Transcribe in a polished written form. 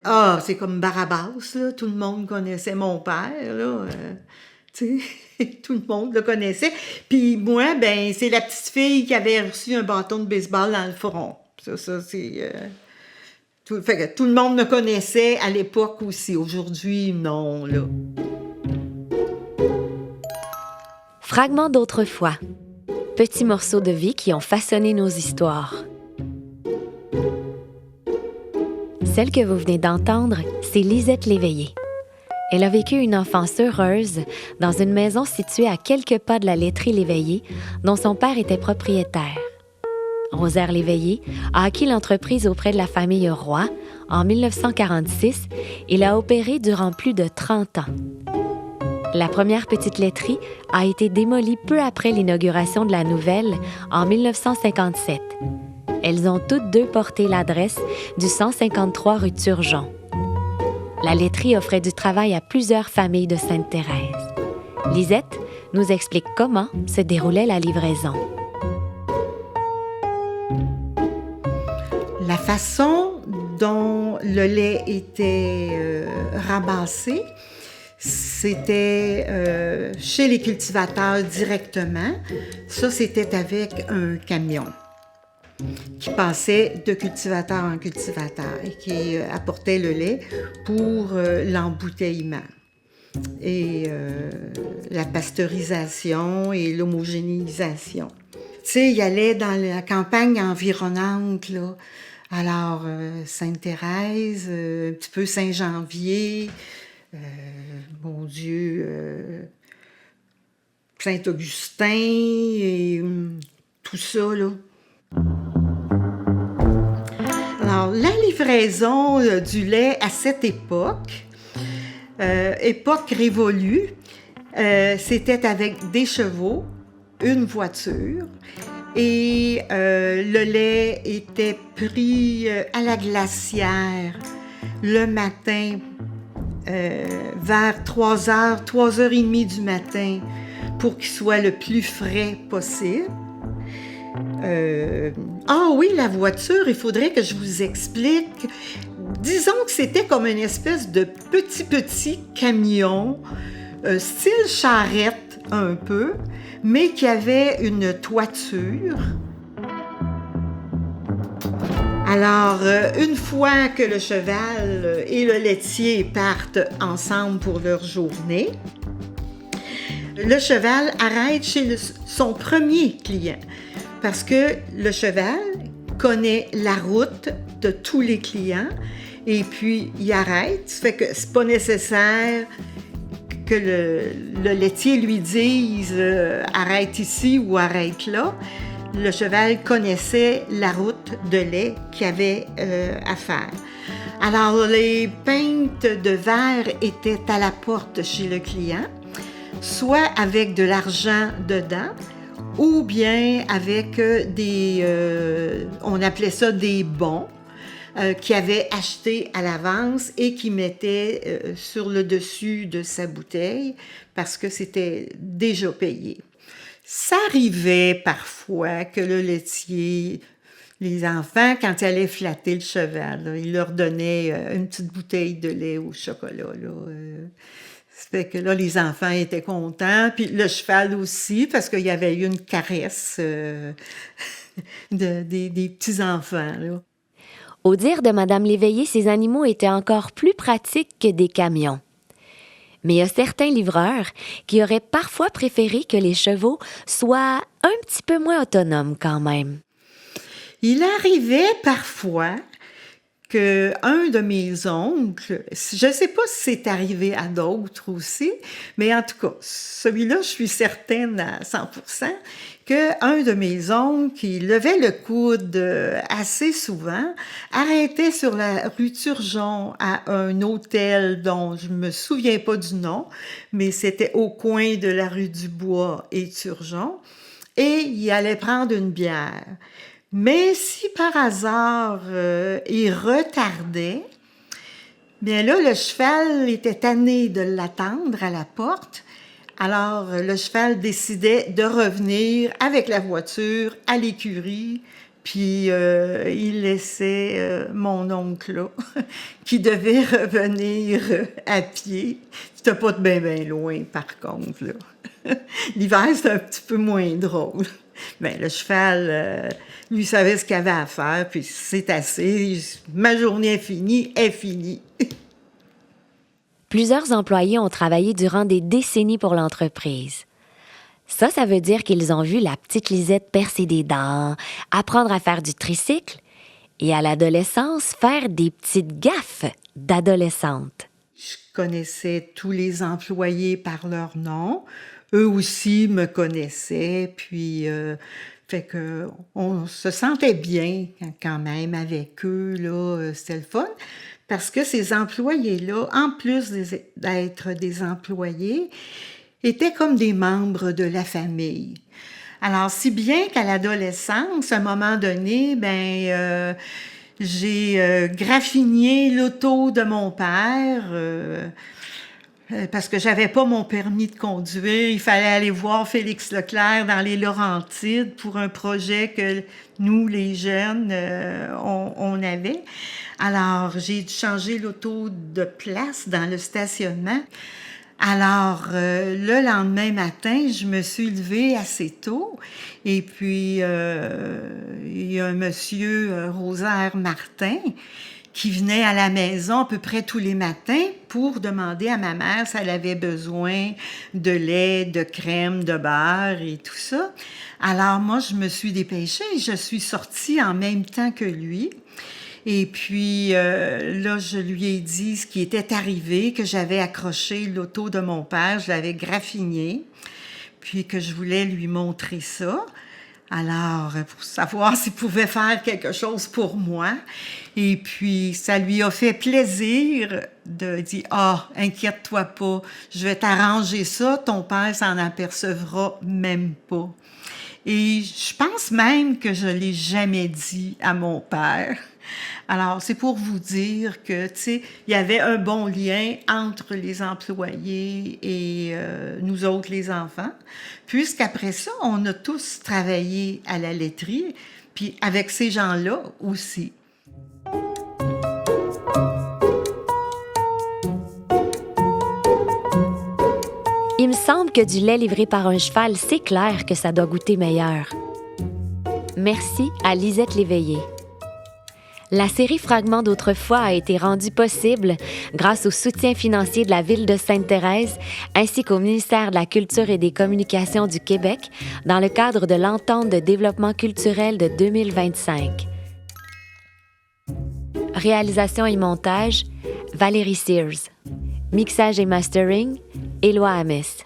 Ah, c'est comme Barabas, là. Tout le monde connaissait mon père, là. Tu sais, tout le monde le connaissait. Puis moi, ben, c'est la petite fille qui avait reçu un bâton de baseball dans le front. Ça, c'est... fait que tout le monde me connaissait à l'époque aussi. Aujourd'hui, non, là. Fragments d'autrefois. Petits morceaux de vie qui ont façonné nos histoires. Celle que vous venez d'entendre, c'est Lisette Léveillé. Elle a vécu une enfance heureuse dans une maison située à quelques pas de la laiterie Léveillé, dont son père était propriétaire. Rosaire Léveillé a acquis l'entreprise auprès de la famille Roy en 1946 et l'a opérée durant plus de 30 ans. La première petite laiterie a été démolie peu après l'inauguration de la nouvelle en 1957. Elles ont toutes deux porté l'adresse du 153 rue Turgeon. La laiterie offrait du travail à plusieurs familles de Sainte-Thérèse. Lisette nous explique comment se déroulait la livraison. La façon dont le lait était ramassé, c'était chez les cultivateurs directement. Ça, c'était avec un camion qui passait de cultivateur en cultivateur et qui apportait le lait pour l'embouteillement et la pasteurisation et l'homogénéisation. Tu sais, il allait dans la campagne environnante, là. Alors, Sainte-Thérèse, un petit peu Saint-Janvier, mon Dieu, Saint-Augustin et tout ça, là. Alors, la livraison du lait à cette époque, époque révolue, c'était avec des chevaux, une voiture, et le lait était pris à la glacière le matin vers 3h, 3h30 du matin pour qu'il soit le plus frais possible. Ah oui, la voiture, il faudrait que je vous explique. Disons que c'était comme une espèce de petit camion, style charrette un peu, mais qui avait une toiture. Alors, une fois que le cheval et le laitier partent ensemble pour leur journée, le cheval arrête chez son premier client parce que le cheval connaît la route de tous les clients et puis il arrête. Ça fait que c'est pas nécessaire que le laitier lui dise arrête ici ou arrête là. Le cheval connaissait la route de lait qu'il avait à faire. Alors, les pintes de verre étaient à la porte chez le client, soit avec de l'argent dedans, ou bien avec on appelait ça des bons, qu'il avait acheté à l'avance et qu'il mettait sur le dessus de sa bouteille parce que c'était déjà payé. Ça arrivait parfois que le laitier, les enfants, quand ils allaient flatter le cheval, là, il leur donnait une petite bouteille de lait au chocolat. Ça fait que là, les enfants étaient contents, puis le cheval aussi, parce qu'il y avait eu une caresse des petits-enfants, là. Au dire de Madame Léveillé, ces animaux étaient encore plus pratiques que des camions. Mais il y a certains livreurs qui auraient parfois préféré que les chevaux soient un petit peu moins autonomes quand même. Il arrivait parfois qu'un de mes oncles, je ne sais pas si c'est arrivé à d'autres aussi, mais en tout cas, celui-là, je suis certaine à 100%, qu'un de mes oncles qui levait le coude assez souvent, arrêtait sur la rue Turgeon à un hôtel dont je me souviens pas du nom, mais c'était au coin de la rue du Bois et Turgeon, et il allait prendre une bière. Mais si par hasard il retardait, bien là, le cheval était tanné de l'attendre à la porte. Alors, le cheval décidait de revenir avec la voiture à l'écurie, Puis il laissait mon oncle là, qui devait revenir à pied. C'était pas de bien loin, par contre, là. L'hiver, c'était un petit peu moins drôle. Bien, le cheval, lui, savait ce qu'il avait à faire, puis c'est assez. Ma journée est finie. Plusieurs employés ont travaillé durant des décennies pour l'entreprise. Ça veut dire qu'ils ont vu la petite Lisette percer des dents, apprendre à faire du tricycle et à l'adolescence faire des petites gaffes d'adolescente. Je connaissais tous les employés par leur nom. Eux aussi me connaissaient, puis fait que on se sentait bien quand même avec eux, là, c'était le fun. Parce que ces employés-là, en plus d'être des employés, étaient comme des membres de la famille. Alors, si bien qu'à l'adolescence, à un moment donné, j'ai graffiné l'auto de mon père parce que j'avais pas mon permis de conduire. Il fallait aller voir Félix Leclerc dans les Laurentides pour un projet que nous, les jeunes, on avait. Alors, j'ai dû changer l'auto de place dans le stationnement. Alors, le lendemain matin, je me suis levée assez tôt et puis il y a un monsieur, Rosaire Martin, qui venait à la maison à peu près tous les matins pour demander à ma mère si elle avait besoin de lait, de crème, de beurre et tout ça. Alors, moi, je me suis dépêchée et je suis sortie en même temps que lui. Et puis, là, je lui ai dit ce qui était arrivé, que j'avais accroché l'auto de mon père, je l'avais graffiné, puis que je voulais lui montrer ça. Alors, pour savoir s'il pouvait faire quelque chose pour moi. Et puis, ça lui a fait plaisir de dire « Ah, inquiète-toi pas, je vais t'arranger ça, ton père s'en apercevra même pas. » Et je pense même que je l'ai jamais dit à mon père. Alors, c'est pour vous dire que, tu sais, il y avait un bon lien entre les employés et nous autres, les enfants, puisqu'après ça, on a tous travaillé à la laiterie, puis avec ces gens-là aussi. Il me semble que du lait livré par un cheval, c'est clair que ça doit goûter meilleur. Merci à Lisette Léveillé. La série Fragments d'autrefois a été rendue possible grâce au soutien financier de la Ville de Sainte-Thérèse ainsi qu'au ministère de la Culture et des Communications du Québec dans le cadre de l'Entente de développement culturel de 2025. Réalisation et montage, Valérie Sears. Mixage et mastering, Éloi Ames.